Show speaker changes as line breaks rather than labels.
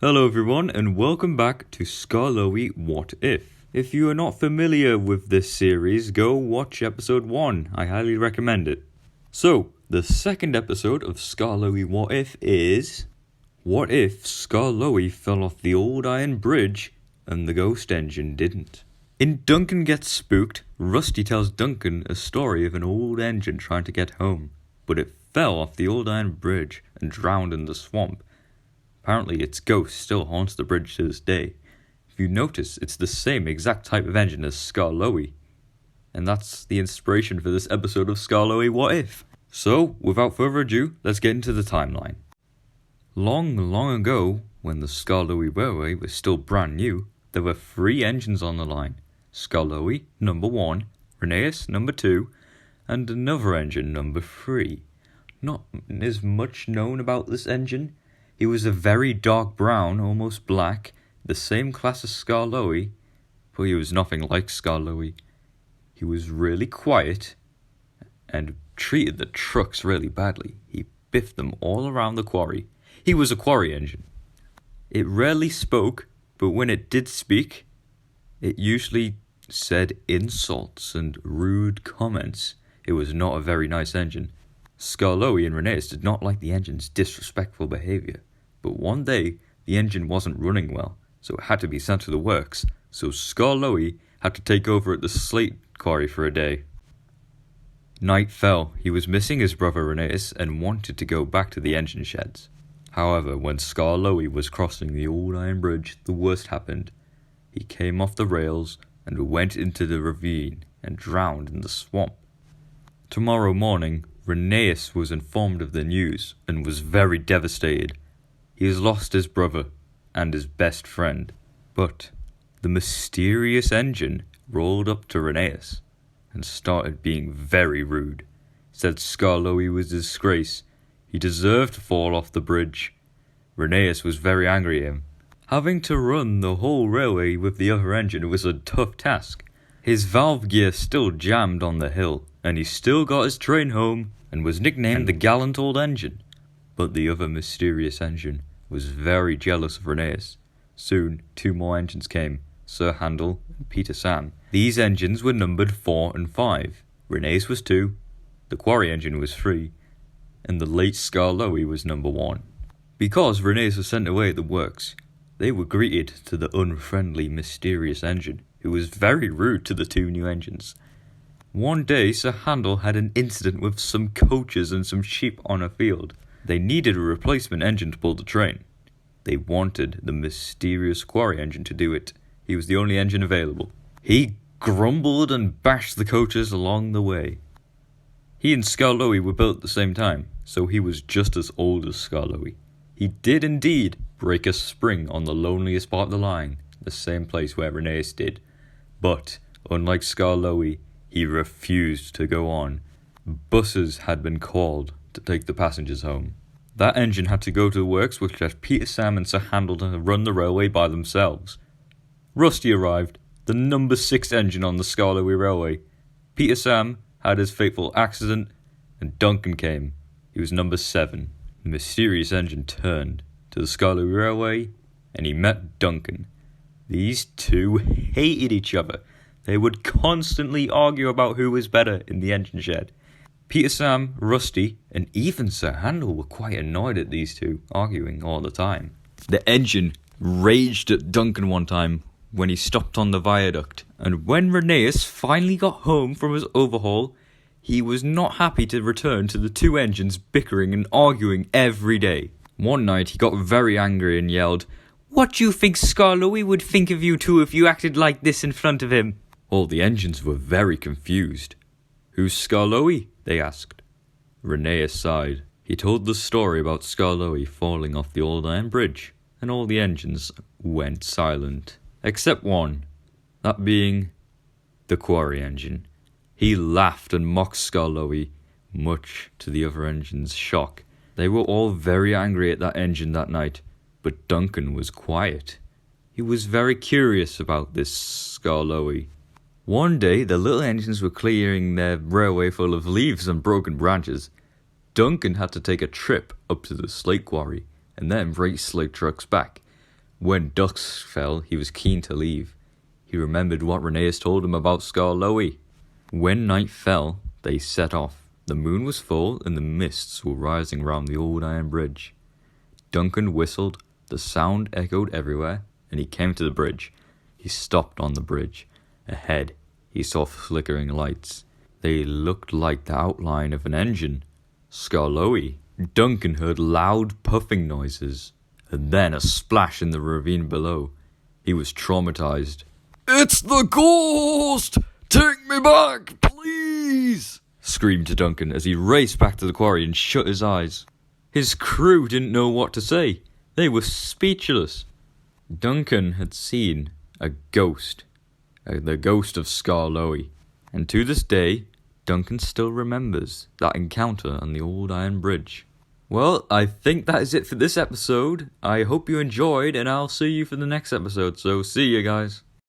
Hello everyone and welcome back to Skarloey What If. If you are not familiar with this series, go watch episode 1, I highly recommend it. So, the second episode of Skarloey What If is... What if Skarloey fell off the old iron bridge and the ghost engine didn't? In Duncan Gets Spooked, Rusty tells Duncan a story of an old engine trying to get home, but it fell off the old iron bridge and drowned in the swamp. Apparently its ghost still haunts the bridge to this day. If you notice, it's the same exact type of engine as Skarloey. And that's the inspiration for this episode of Skarloey What If. So, without further ado, let's get into the timeline. Long, long ago, when the Skarloey Railway was still brand new, there were 3 engines on the line. Skarloey, number 1, Reneas, number 2, and another engine, number 3. Not as much known about this engine. He was a very dark brown, almost black, the same class as Skarloey, but he was nothing like Skarloey. He was really quiet and treated the trucks really badly. He biffed them all around the quarry. He was a quarry engine. It rarely spoke, but when it did speak, it usually said insults and rude comments. It was not a very nice engine. Skarloey and Reneas did not like the engine's disrespectful behaviour. But one day, the engine wasn't running well, so it had to be sent to the works, so Skarloey had to take over at the slate quarry for a day. Night fell. He was missing his brother Reneas and wanted to go back to the engine sheds. However, when Skarloey was crossing the old iron bridge, the worst happened. He came off the rails and went into the ravine and drowned in the swamp. Tomorrow morning, Reneas was informed of the news and was very devastated. He has lost his brother and his best friend. But the mysterious engine rolled up to Reneas and started being very rude. Said Skarloey was a disgrace. He deserved to fall off the bridge. Reneas was very angry at him. Having to run the whole railway with the other engine was a tough task. His valve gear still jammed on the hill, and he still got his train home and was nicknamed the gallant old engine. But the other mysterious engine was very jealous of Reneas. Soon, 2 more engines came, Sir Handel and Peter Sam. These engines were numbered 4 and 5. Reneas was 2, the quarry engine was 3, and the late Skarloey was number 1. Because Reneas was sent away at the works, they were greeted to the unfriendly, mysterious engine, who was very rude to the 2 new engines. One day, Sir Handel had an incident with some coaches and some sheep on a field. They needed a replacement engine to pull the train. They wanted the mysterious quarry engine to do it. He was the only engine available. He grumbled and bashed the coaches along the way. He and Skarloey were built at the same time, so he was just as old as Skarloey. He did indeed break a spring on the loneliest part of the line, the same place where Reneas did. But, unlike Skarloey, he refused to go on. Buses had been called to take the passengers home. That engine had to go to the works, which left Peter, Sam and Sir Handel to run the railway by themselves. Rusty arrived, the number 6 engine on the Skarloey Railway. Peter Sam had his fateful accident, and Duncan came. He was number 7. The mysterious engine turned to the Skarloey Railway, and he met Duncan. These 2 hated each other. They would constantly argue about who was better in the engine shed. Peter Sam, Rusty, and even Sir Handel were quite annoyed at these 2 arguing all the time. The engine raged at Duncan one time when he stopped on the viaduct, and when Reneas finally got home from his overhaul, he was not happy to return to the 2 engines bickering and arguing every day. One night he got very angry and yelled, "What do you think Skarloey would think of you 2 if you acted like this in front of him?" All the engines were very confused. "Who's Skarloey?" they asked. Reneas sighed. He told the story about Skarloey falling off the old iron bridge, and all the engines went silent. Except one, that being the quarry engine. He laughed and mocked Skarloey, much to the other engines' shock. They were all very angry at that engine that night, but Duncan was quiet. He was very curious about this Skarloey. One day, the little engines were clearing their railway full of leaves and broken branches. Duncan had to take a trip up to the slate quarry and then race slate trucks back. When dusk fell, he was keen to leave. He remembered what Reneas told him about Skarloey. When night fell, they set off. The moon was full and the mists were rising round the old iron bridge. Duncan whistled, the sound echoed everywhere, and he came to the bridge. He stopped on the bridge. Ahead, he saw flickering lights. They looked like the outline of an engine. Skarloey. Duncan heard loud puffing noises, and then a splash in the ravine below. He was traumatized. "It's the ghost! Take me back, please!" screamed Duncan as he raced back to the quarry and shut his eyes. His crew didn't know what to say. They were speechless. Duncan had seen a ghost, the ghost of Skarloey, and to this day, Duncan still remembers that encounter on the old iron bridge. Well, I think that is it for this episode. I hope you enjoyed, and I'll see you for the next episode, so see you guys.